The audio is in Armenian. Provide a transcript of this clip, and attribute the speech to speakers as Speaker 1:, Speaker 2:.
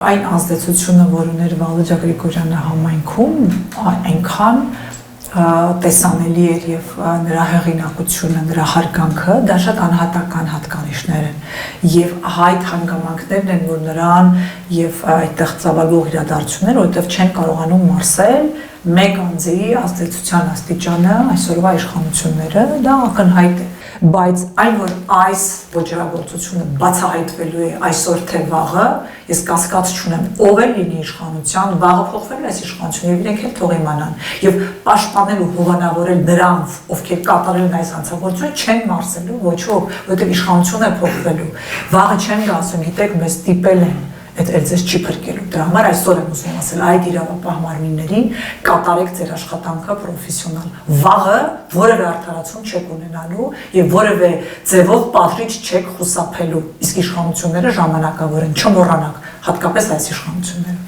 Speaker 1: Այն ազդեցությունը, որ ուներ Վալուջա Գրիգորյանը համայնքում, այնքան տեսանելի էր եւ նրա հեղինակությունը, նրա հարգանքը, դա շատ անհատական հատկանիշներ են եւ այդ հանգամանքներն են, որ նրան եւ այդտեղ ծավալվող իրադարձությունները, որովհետեւ չեն կարողանում մարսել մեկ անձի ազդեցության աստիճանը, այսօրվա իշխանությունները, դա ակնհայտ է, բայց այն, որ այս ոչռագործությունը բացահայտվելու է այսօր թե վաղը, ես կասկած չունեմ, ով էլ լինի իշխանության, վաղը փոխվելու է այս իշխանությունը եւ իրենք էլ թող իմանան եւ պաշտպանել ու հովանավորել նրանց, ովքեր կատարել են այս հանցագործությունը, չեն մարսելու ոչ ոք, որովհետեւ իշխանությունը է փոխվելու, վաղը չեն գա ասում, գիտեք, մեզ ստիպել են այդ ձեզ չի փրկելու։ Դրա համար այսօր եմ ուզում ասել այդ իրավապահ մարմիններին կատարեք ձեր աշխատանքը պրոֆեսիոնալ։ Վաղը որևէ արդարացում չեք ունենալու եւ որևէ ձևով պատրիճ չեք խուսափելու։ Իսկ իշխանությունները ժամանակավոր են, չմոռանաք, հատկապես այս իշխանությունները։